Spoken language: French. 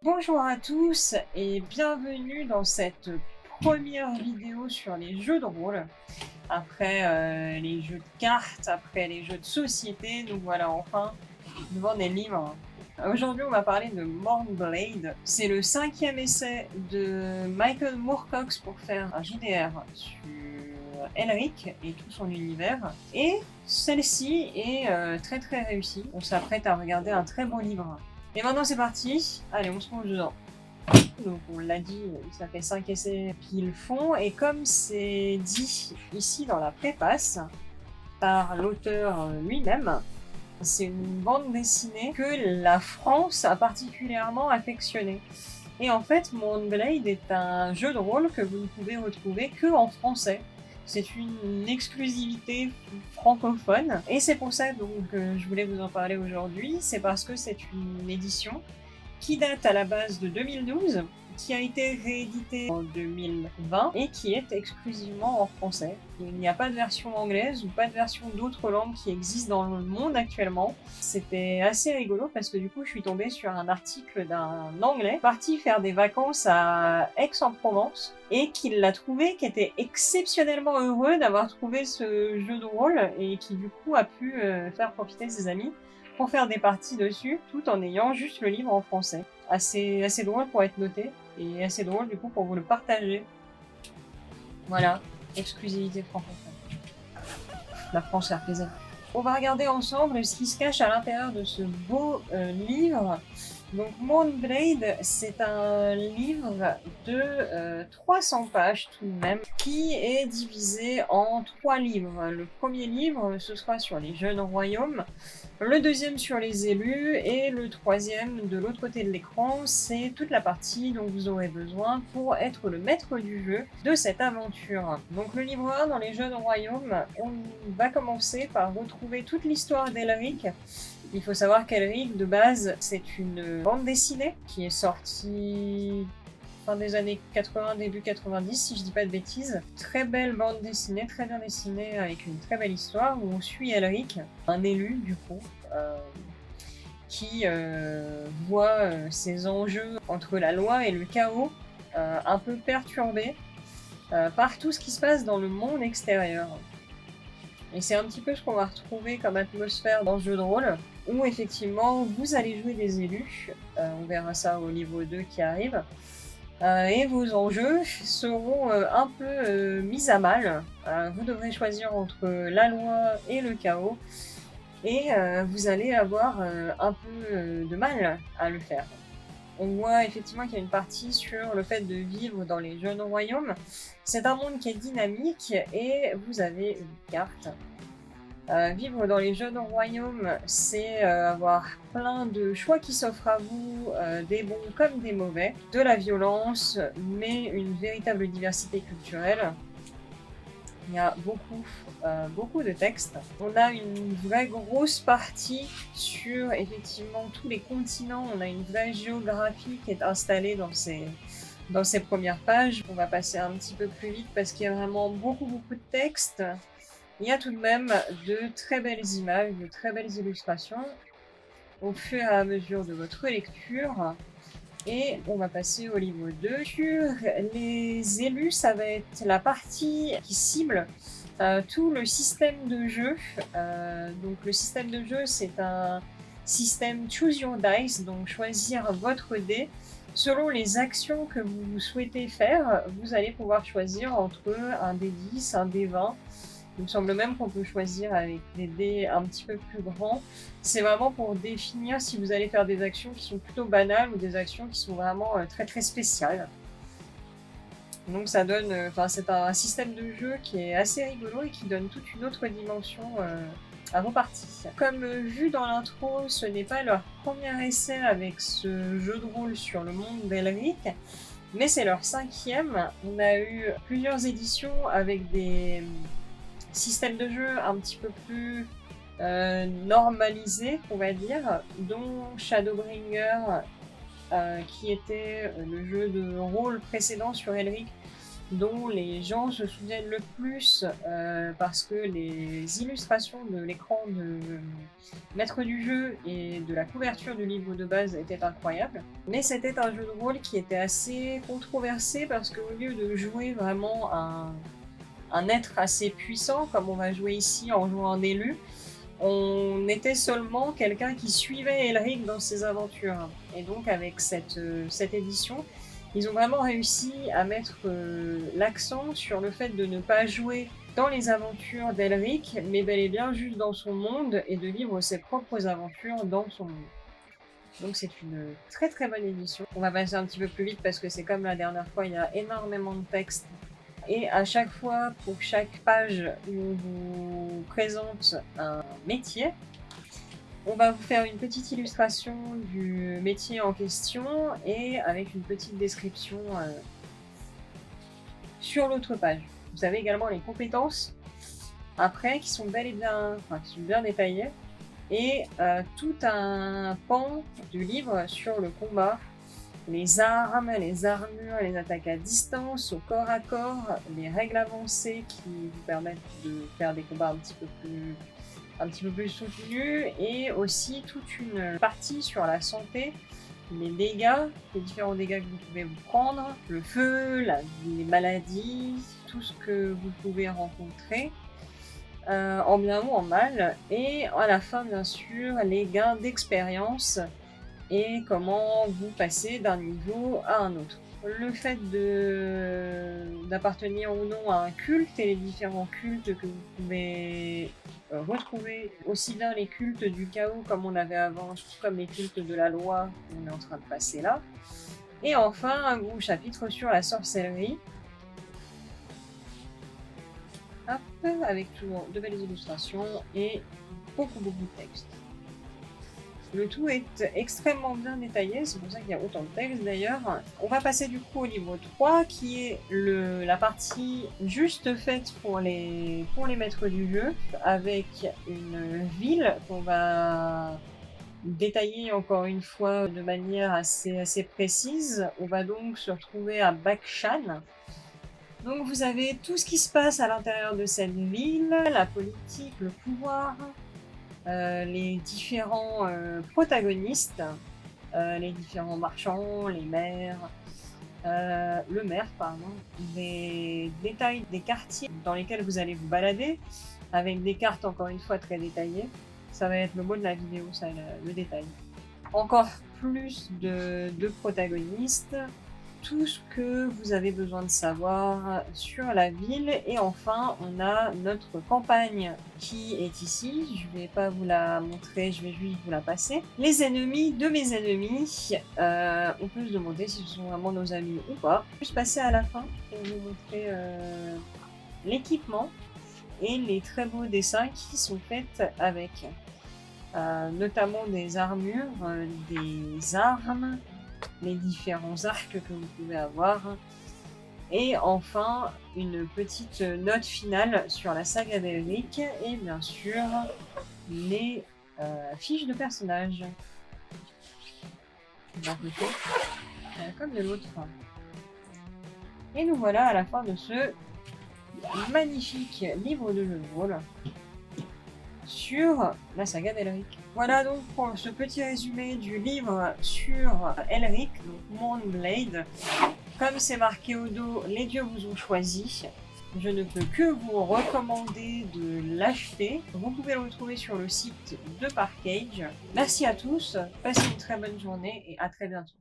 Bonjour à tous et bienvenue dans cette première vidéo sur les jeux de rôle. Après les jeux de cartes, après les jeux de société, nous voilà enfin devant des livres. Aujourd'hui on va parler de Mornblade. C'est le 5e essai de Michael Moorcock pour faire un JDR sur Elric et tout son univers. Et celle-ci est très réussie. On s'apprête à regarder un très beau livre. Et maintenant c'est parti, allez on se plonge dedans. Donc on l'a dit, ça fait 5 essais qu'ils font, et comme c'est dit ici dans la préface, par l'auteur lui-même, c'est une bande dessinée que la France a particulièrement affectionnée. Et en fait, Mornblade est un jeu de rôle que vous ne pouvez retrouver que en français. C'est une exclusivité francophone, et c'est pour ça donc je voulais vous en parler aujourd'hui. C'est parce que c'est une édition qui date à la base de 2012, qui a été rééditée en 2020 et qui est exclusivement en français. Il n'y a pas de version anglaise ou pas de version d'autres langues qui existent dans le monde actuellement. C'était assez rigolo parce que du coup je suis tombée sur un article d'un Anglais parti faire des vacances à Aix-en-Provence et qui l'a trouvé, qui était exceptionnellement heureux d'avoir trouvé ce jeu de rôle et qui du coup a pu faire profiter ses amis pour faire des parties dessus, tout en ayant juste le livre en français. Assez drôle pour être noté, et assez drôle du coup pour vous le partager. Voilà, exclusivité francophone. La France fait plaisir. On va regarder ensemble ce qui se cache à l'intérieur de ce beau livre. Donc Mornblade, c'est un livre de 300 pages tout de même, qui est divisé en 3 livres. Le premier livre, ce sera sur les jeunes royaumes, le deuxième sur les élus, et le troisième, de l'autre côté de l'écran, c'est toute la partie dont vous aurez besoin pour être le maître du jeu de cette aventure. Donc le livre 1, dans les jeunes royaumes, on va commencer par retrouver toute l'histoire d'Elric. Il faut savoir qu'Elric, de base, c'est une bande dessinée qui est sortie fin des années 80, début 90, si je dis pas de bêtises. Très belle bande dessinée, très bien dessinée, avec une très belle histoire, où on suit Elric, un élu du coup, qui voit ses enjeux entre la loi et le chaos un peu perturbés par tout ce qui se passe dans le monde extérieur. Et c'est un petit peu ce qu'on va retrouver comme atmosphère dans ce jeu de rôle, où effectivement vous allez jouer des élus, on verra ça au niveau 2 qui arrive, et vos enjeux seront un peu mis à mal. Vous devrez choisir entre la loi et le chaos, et vous allez avoir un peu de mal à le faire. On voit effectivement qu'il y a une partie sur le fait de vivre dans les jeunes royaumes. C'est un monde qui est dynamique et vous avez une carte. Vivre dans les jeunes royaumes, c'est avoir plein de choix qui s'offrent à vous, des bons comme des mauvais, de la violence, mais une véritable diversité culturelle. Il y a beaucoup de textes. On a une vraie grosse partie sur effectivement tous les continents. On a une vraie géographie qui est installée dans ces premières pages. On va passer un petit peu plus vite parce qu'il y a vraiment beaucoup de textes. Il y a tout de même de très belles images, de très belles illustrations au fur et à mesure de votre lecture. Et on va passer au livre 2. Sur les élus, ça va être la partie qui cible tout le système de jeu. Donc le système de jeu, c'est un système Choose Your Dice, donc choisir votre dé. Selon les actions que vous souhaitez faire, vous allez pouvoir choisir entre un dé 10, un dé 20. Il me semble même qu'on peut choisir avec des dés un petit peu plus grands. C'est vraiment pour définir si vous allez faire des actions qui sont plutôt banales ou des actions qui sont vraiment très spéciales. Donc ça donne, c'est un système de jeu qui est assez rigolo et qui donne toute une autre dimension à vos parties. Comme vu dans l'intro, ce n'est pas leur premier essai avec ce jeu de rôle sur le monde d'Elric, mais c'est leur 5e. On a eu plusieurs éditions avec des système de jeu un petit peu plus normalisé, on va dire, dont Shadowbringer, qui était le jeu de rôle précédent sur Elric, dont les gens se souviennent le plus parce que les illustrations de l'écran de maître du jeu et de la couverture du livre de base étaient incroyables. Mais c'était un jeu de rôle qui était assez controversé parce qu'au lieu de jouer vraiment un être assez puissant, comme on va jouer ici en jouant un élu, on était seulement quelqu'un qui suivait Elric dans ses aventures. Et donc avec cette édition, ils ont vraiment réussi à mettre l'accent sur le fait de ne pas jouer dans les aventures d'Elric, mais bel et bien juste dans son monde et de vivre ses propres aventures dans son monde. Donc c'est une très très bonne édition. On va passer un petit peu plus vite parce que c'est comme la dernière fois, il y a énormément de texte. Et à chaque fois, pour chaque page, on vous présente un métier. On va vous faire une petite illustration du métier en question et avec une petite description sur l'autre page. Vous avez également les compétences après qui sont bel et bien, qui sont bien détaillées et tout un pan du livre sur le combat, les armes, les armures, les attaques à distance, au corps à corps, les règles avancées qui vous permettent de faire des combats un petit peu plus soutenus et aussi toute une partie sur la santé, les dégâts, les différents dégâts que vous pouvez vous prendre, le feu, les maladies, tout ce que vous pouvez rencontrer. En bien ou en mal, et à la fin bien sûr les gains d'expérience et comment vous passez d'un niveau à un autre. Le fait d'appartenir ou non à un culte et les différents cultes que vous pouvez retrouver, aussi bien les cultes du chaos comme on avait avant, comme les cultes de la loi qu'on est en train de passer là. Et enfin un gros chapitre sur la sorcellerie. Hop, avec toujours de belles illustrations et beaucoup de texte. Le tout est extrêmement bien détaillé, c'est pour ça qu'il y a autant de texte d'ailleurs. On va passer du coup au livre 3 qui est la partie juste faite pour les maîtres du jeu, avec une ville qu'on va détailler encore une fois de manière assez précise. On va donc se retrouver à Bakshan. Donc vous avez tout ce qui se passe à l'intérieur de cette ville, la politique, le pouvoir, les différents protagonistes, les différents marchands, les maires, le maire pardon, des détails des quartiers dans lesquels vous allez vous balader, avec des cartes encore une fois très détaillées. Ça va être le mot de la vidéo, ça, le détail. Encore plus de protagonistes, tout ce que vous avez besoin de savoir sur la ville. Et enfin, on a notre campagne qui est ici. Je vais pas vous la montrer, je vais juste vous la passer. Les ennemis de mes ennemis. On peut se demander si ce sont vraiment nos amis ou pas. Je vais juste passer à la fin pour vous montrer l'équipement et les très beaux dessins qui sont faits avec. Notamment des armures, des armes, les différents arcs que vous pouvez avoir, et enfin une petite note finale sur la saga d'Elric et bien sûr les fiches de personnages d'un côté comme de l'autre. Et nous voilà à la fin de ce magnifique livre de jeu de rôle sur la saga d'Elric. Voilà donc pour ce petit résumé du livre sur Elric, donc Mournblade. Comme c'est marqué au dos, les dieux vous ont choisi. Je ne peux que vous recommander de l'acheter. Vous pouvez le retrouver sur le site de Parkage. Merci à tous, passez une très bonne journée et à très bientôt.